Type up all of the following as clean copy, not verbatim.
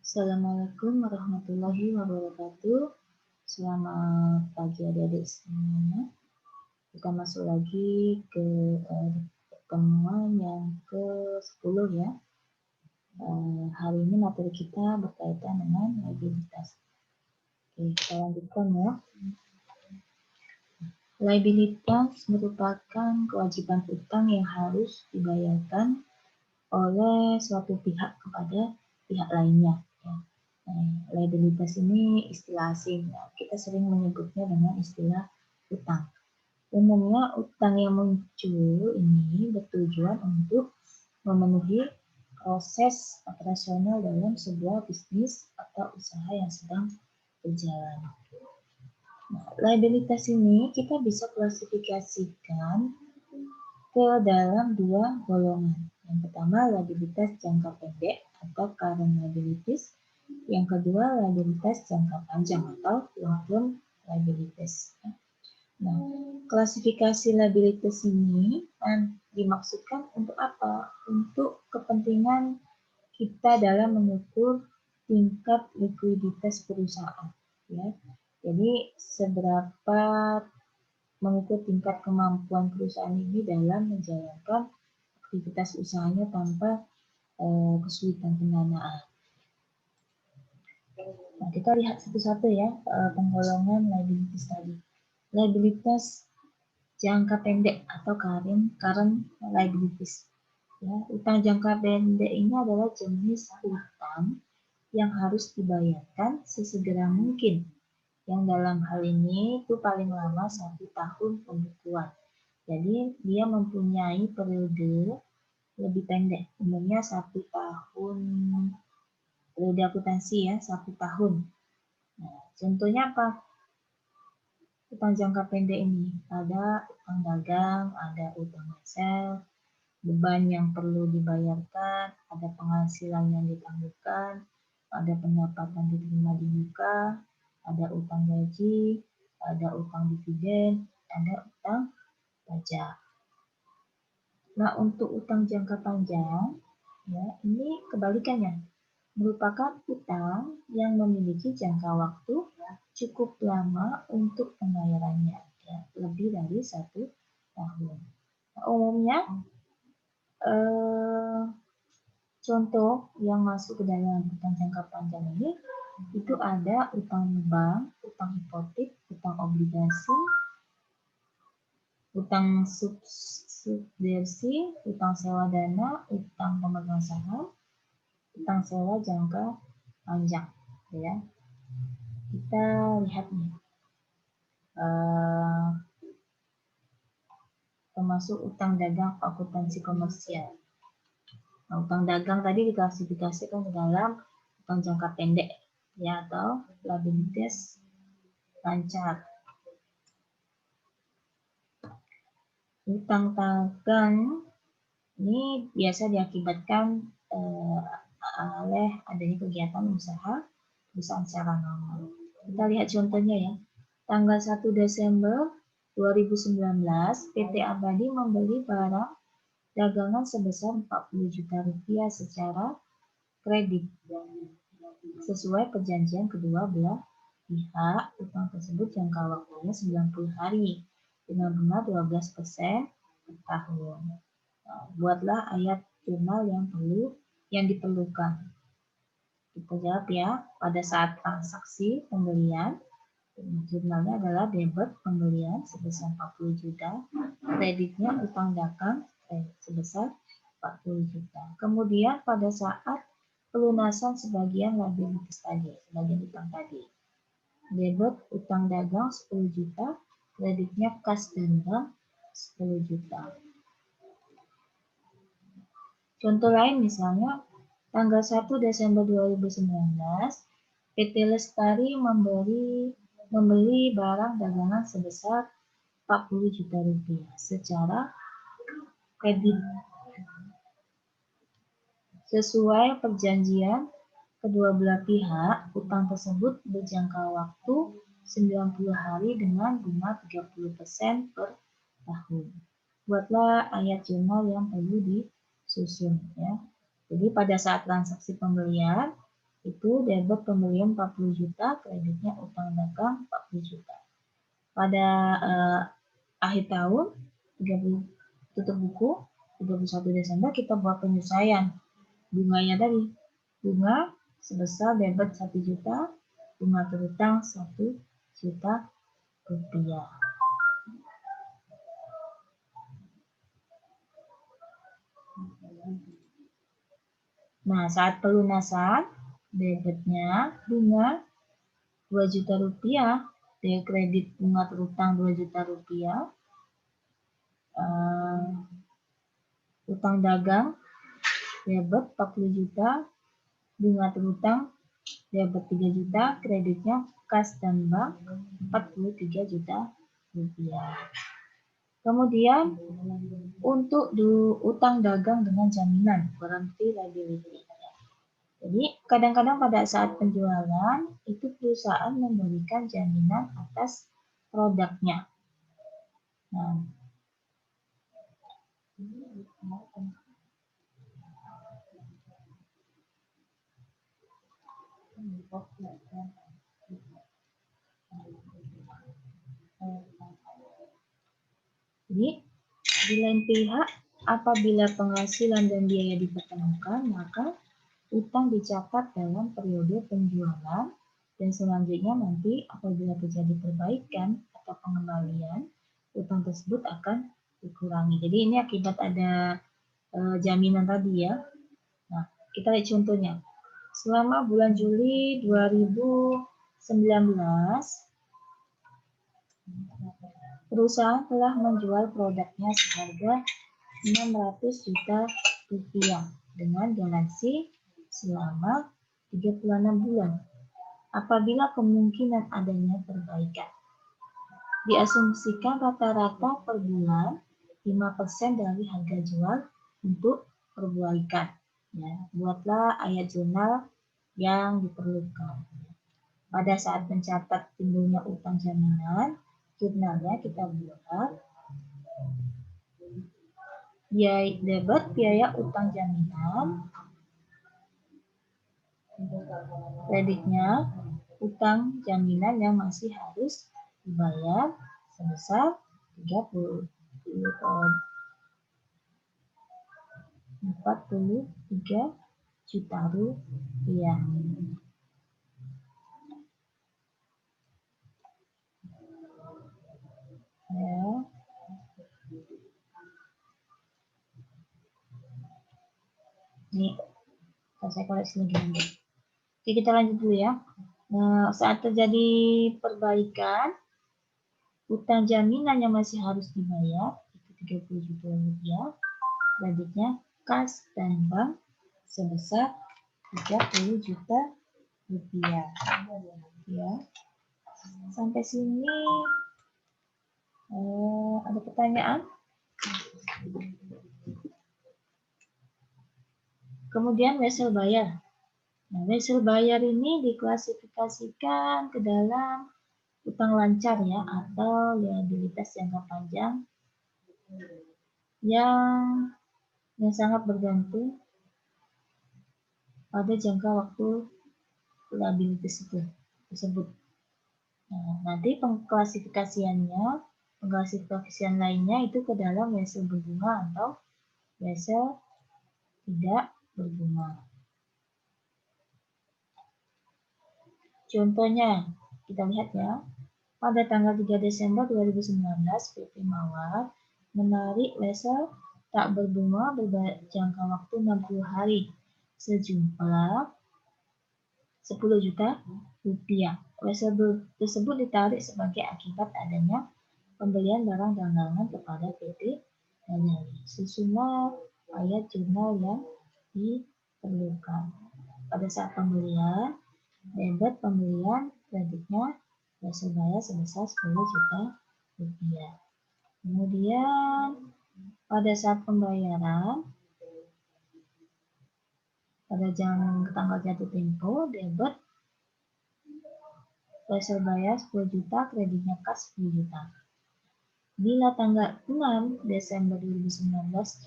Assalamualaikum warahmatullahi wabarakatuh. Selamat pagi adik-adik semuanya. Kita masuk lagi ke pertemuan yang ke-10 ya. Hari ini materi kita berkaitan dengan liabilitas. Oke, kita lanjutkan ya. Liabilitas merupakan kewajiban utang yang harus dibayarkan oleh suatu pihak kepada pihak lainnya. Ya. Liabilitas ini istilah asing. Ya. Kita sering menyebutnya dengan istilah utang. Umumnya utang yang muncul ini bertujuan untuk memenuhi proses operasional dalam sebuah bisnis atau usaha yang sedang berjalan. Nah, liabilitas ini kita bisa klasifikasikan ke dalam dua golongan. Yang pertama liabilitas jangka pendek atau current liabilities. Yang kedua liabilitas jangka panjang atau long term liabilities. Nah, klasifikasi liabilitas ini dimaksudkan untuk apa? Untuk kepentingan kita dalam mengukur tingkat likuiditas perusahaan. Ya. Jadi seberapa mengukur tingkat kemampuan perusahaan ini dalam menjalankan aktivitas usahanya tanpa kesulitan pendanaan. Nah, kita lihat satu-satu ya penggolongan liabilities tadi. Liabilitas jangka pendek atau current liabilities. Ya, utang jangka pendek ini adalah jenis utang yang harus dibayarkan sesegera mungkin. Yang dalam hal ini itu paling lama 1 tahun pembukuan. Jadi dia mempunyai periode lebih pendek, umumnya 1 tahun periode akuntansi ya, 1 tahun. Nah, contohnya apa? Utang jangka pendek ini ada utang dagang, ada utang hasil, beban yang perlu dibayarkan, ada penghasilan yang ditangguhkan, ada pendapatan diterima di muka, ada utang gaji, ada utang dividen, ada utang pajak. Nah, untuk utang jangka panjang, ya ini kebalikannya, merupakan utang yang memiliki jangka waktu cukup lama untuk pembayarannya, ya, lebih dari 1 tahun. Nah, umumnya contoh yang masuk ke dalam utang jangka panjang ini itu ada utang bank, utang hipotek, utang obligasi, utang subsidiasi, utang sewa dana, utang pemegang saham, utang sewa jangka panjang, ya. Kita lihat nih, termasuk utang dagang akuntansi komersial. Nah, utang dagang tadi diklasifikasikan ke dalam utang jangka pendek ya atau liabilitas lancar. Utang dagang ini biasa diakibatkan oleh adanya kegiatan usaha perusahaan secara normal. Kita lihat contohnya ya. Tanggal 1 Desember 2019, PT Abadi membeli barang dagangan sebesar 40 juta rupiah secara kredit. Sesuai perjanjian kedua belah pihak, utang tersebut jangka waktunya 90 hari dengan bunga 12% per tahun. Nah, buatlah ayat jurnal yang diperlukan. Kita jawab ya, pada saat transaksi pembelian, jurnalnya adalah debit pembelian sebesar 40 juta, kreditnya utang dagang sebesar 40 juta. Kemudian pada saat pelunasan sebagian liabilitas tadi, sebagian utang tadi, debit utang dagang 10 juta, kreditnya kas dan bank 10 juta. Contoh lain misalnya, tanggal 1 Desember 2019, PT Lestari membeli barang dagangan sebesar 40 juta rupiah secara kredit. Sesuai perjanjian kedua belah pihak, utang tersebut berjangka waktu 90 hari dengan bunga 30% per tahun. buatlah ayat jurnal yang perlu disusun ya. Jadi pada saat transaksi pembelian itu debit pembelian 40 juta, kreditnya utang dagang 40 juta. Pada akhir tahun 30 tutup buku 31 Desember kita buat penyesuaian bunganya tadi. Bunga sebesar debit 1 juta, bunga terutang 1 juta rupiah. Nah, saat pelunasan debitnya bunga 2 juta rupiah, dari kredit bunga terutang 2 juta rupiah, utang dagang debit 40 juta, bunga terutang debit 3 juta, kreditnya kas dan bank 43 juta rupiah. Kemudian untuk utang dagang dengan jaminan, guarantee liability. Jadi kadang-kadang pada saat penjualan itu perusahaan memberikan jaminan atas produknya. Nah, jadi di lain pihak apabila penghasilan dan biaya dipertemukan maka utang dicatat dalam periode penjualan dan selanjutnya nanti apabila terjadi perbaikan atau pengembalian utang tersebut akan dikurangi. Jadi ini akibat ada jaminan tadi ya. Nah, kita lihat contohnya. Selama bulan Juli 2019 perusahaan telah menjual produknya seharga 600 juta rupiah dengan garansi selama 36 bulan. Apabila kemungkinan adanya perbaikan, diasumsikan rata-rata per bulan 5% dari harga jual untuk perbaikan. Ya, buatlah ayat jurnal yang diperlukan. Pada saat mencatat timbulnya utang jaminan, jurnalnya kita buat biaya debit biaya utang jaminan, kreditnya utang jaminan yang masih harus dibayar sebesar 43 juta rupiah. Ya. Ini saya koreksi lagi. Oke, kita lanjut dulu ya. Nah, saat terjadi perbaikan, utang jaminan yang masih harus dibayar itu 30 juta rupiah, kreditnya kas dan bank sebesar 30 juta rupiah. Ya. Sampai sini ada pertanyaan? Kemudian wesel bayar. Nah, wesel bayar ini diklasifikasikan ke dalam utang lancar ya atau liabilitas jangka panjang yang sangat bergantung pada jangka waktu liabilitas tersebut. Nah, nanti pengklasifikasian lainnya itu ke dalam wesel berbunga atau wesel tidak berbunga. Contohnya, kita lihat ya. Pada tanggal 3 Desember 2019, PT Mawar menarik wesel tak berbunga berjangka waktu 60 hari sejumlah 10 juta rupiah. Wesel tersebut ditarik sebagai akibat adanya pembelian barang dagangan kepada PT Danyali. Susunan ayat jurnal yang diperlukan. Pada saat pembelian, debit pembelian kreditnya wesel bayar sebesar 10 juta rupiah. Kemudian pada saat pembayaran pada tanggal jatuh tempo, debit wesel bayar 10 juta, kreditnya kas 10 juta. Bila tanggal 6 Desember 2019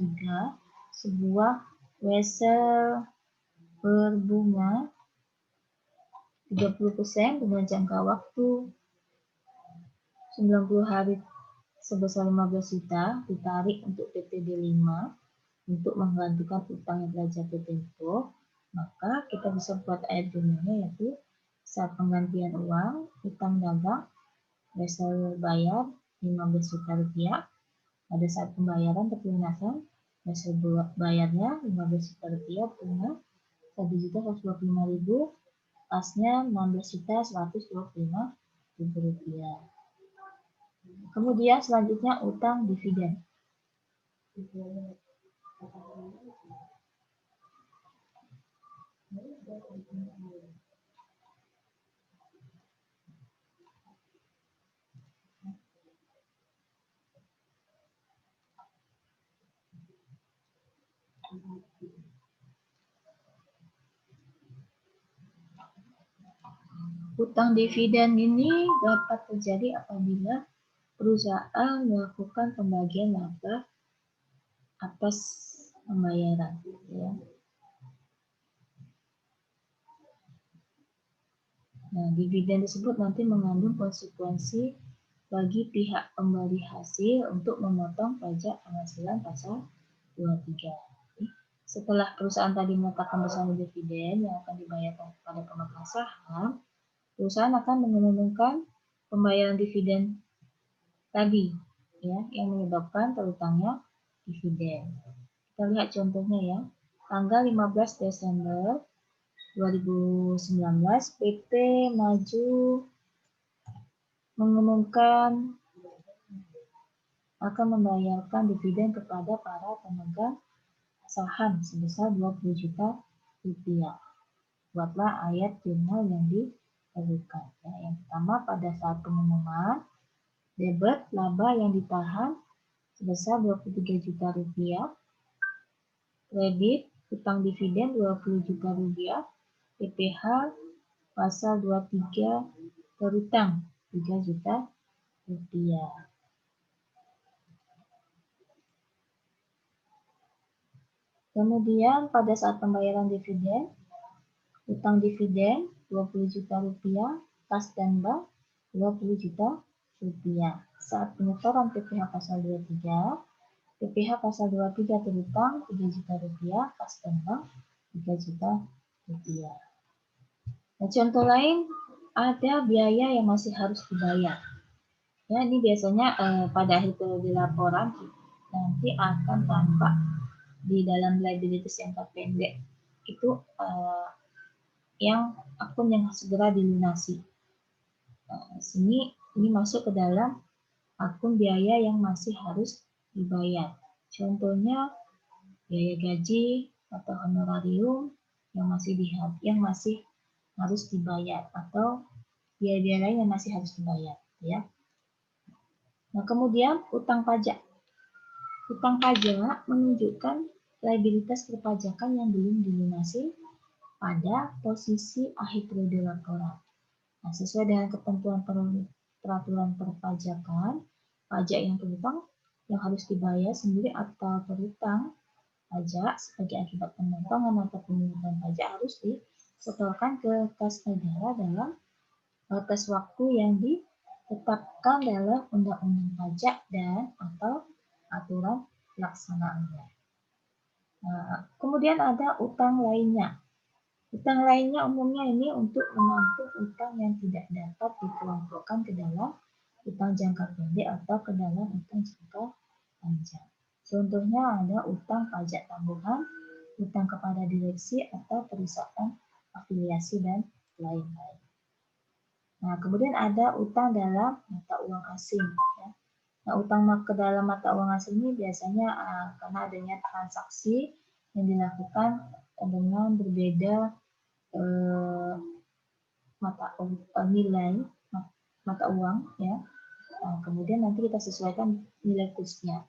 juga sebuah wesel berbunga 30% dengan jangka waktu 90 hari sebesar 15 juta ditarik untuk PTD5 untuk menggantikan utang yang telah jatuh tempo, maka kita bisa buat ayat jurnalnya, yaitu saat penggantian uang, utang dagang, wesel bayar 15 juta rupiah. Pada saat pembayaran terlunasan, wesel bayarnya 15 juta rupiah, bunga 1.125.000, pasnya 16.125.000 rupiah. Kemudian selanjutnya utang dividen. Utang dividen ini dapat terjadi apabila perusahaan melakukan pembagian laba atas pembayaran. Ya. Nah, dividen tersebut nanti mengandung konsekuensi bagi pihak pemberi hasil untuk memotong pajak penghasilan pasal 23. Setelah perusahaan tadi menetapkan besaran dividen yang akan dibayarkan kepada pemegang saham, perusahaan akan mengumumkan pembayaran dividen tadi, ya, yang menyebabkan terutangnya dividen. Kita lihat contohnya ya. Tanggal 15 Desember 2019, PT Maju mengumumkan akan membayarkan dividen kepada para pemegang saham sebesar 20 juta rupiah. Buatlah ayat jurnal yang diperlukan. Ya, yang pertama, pada saat pengumuman, debit laba yang ditahan sebesar 23 juta rupiah, kredit utang dividen 20 juta rupiah, PPh pasal 23 berutang 3 juta rupiah. Kemudian pada saat pembayaran dividen, utang dividen 20 juta rupiah, kas dan bank 20 juta rupiah. Saat penyetoran PPh pasal 23, PPh pasal 23 terutang 3 juta rupiah, kas dan bank 3 juta rupiah. Nah, contoh lain, ada biaya yang masih harus dibayar. Ya, ini biasanya pada akhir periode laporan nanti akan tampak di dalam liabilities jangka pendek itu yang akun yang segera dilunasi. Sini ini masuk ke dalam akun biaya yang masih harus dibayar. Contohnya biaya gaji atau honorarium yang masih harus dibayar, atau biaya-biaya lain yang masih harus dibayar, ya. Nah, kemudian utang pajak. Utang pajak menunjukkan liabilitas perpajakan yang belum dilunasi pada posisi akhir periode laporan. Nah, sesuai dengan ketentuan peraturan perpajakan, pajak yang terutang yang harus dibayar sendiri atau terutang pajak sebagai akibat pemotongan atau pemungutan pajak harus disetorkan ke kas negara dalam batas waktu yang ditetapkan dalam undang-undang pajak dan atau aturan pelaksanaannya. Nah, kemudian ada utang lainnya. Utang lainnya umumnya ini untuk menampung utang yang tidak dapat dikelompokkan ke dalam utang jangka pendek atau ke dalam utang jangka panjang. Contohnya ada utang pajak tambahan, utang kepada direksi atau perusahaan afiliasi, dan lain-lain. Nah, kemudian ada utang dalam mata uang asing. Ya. Nah, utang ke dalam mata uang asing ini biasanya karena adanya transaksi yang dilakukan dengan berbeda nilai mata uang, ya. Nah, kemudian nanti kita sesuaikan nilai kursnya.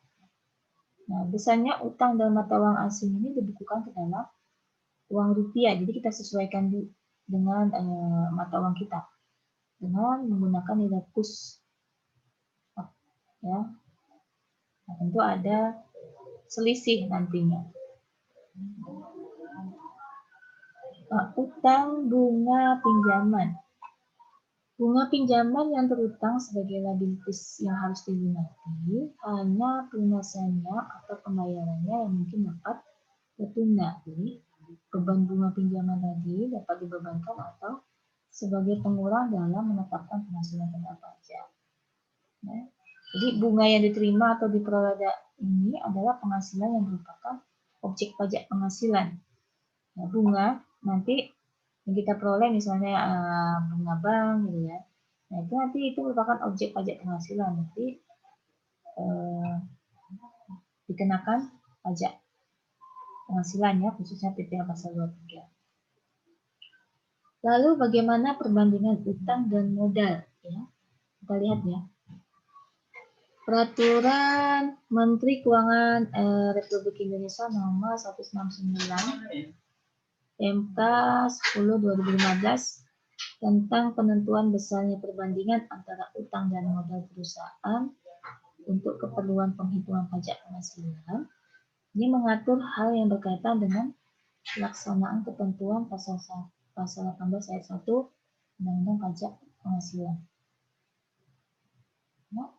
Nah, biasanya utang dalam mata uang asing ini dibukukan ke dalam uang rupiah. Jadi kita sesuaikan dengan mata uang kita dengan menggunakan nilai kurs, ya. Nah, tentu ada selisih nantinya. Utang bunga pinjaman. Bunga pinjaman yang terutang sebagai liabilities yang harus dilunasi hanya pelunasannya atau pembayarannya yang mungkin dapat tertunda. Jadi, beban bunga pinjaman tadi dapat dibebankan atau sebagai pengurang dalam menetapkan penghasilan kena pajak. Ya. Jadi bunga yang diterima atau diperoleh ini adalah penghasilan yang merupakan objek pajak penghasilan. Nah, bunga nanti yang kita peroleh misalnya bunga bank gitu ya. Nah itu nanti itu merupakan objek pajak penghasilan, nanti dikenakan pajak penghasilan ya, khususnya PPh pasal 23. Lalu bagaimana perbandingan utang dan modal ya? Kita lihat ya. Peraturan Menteri Keuangan Republik Indonesia nomor 169 MK 10/2015 tentang penentuan besarnya perbandingan antara utang dan modal perusahaan untuk keperluan penghitungan pajak penghasilan. Ini mengatur hal yang berkaitan dengan pelaksanaan ketentuan pasal 18 ayat 1 Undang-Undang Pajak Penghasilan. Nah,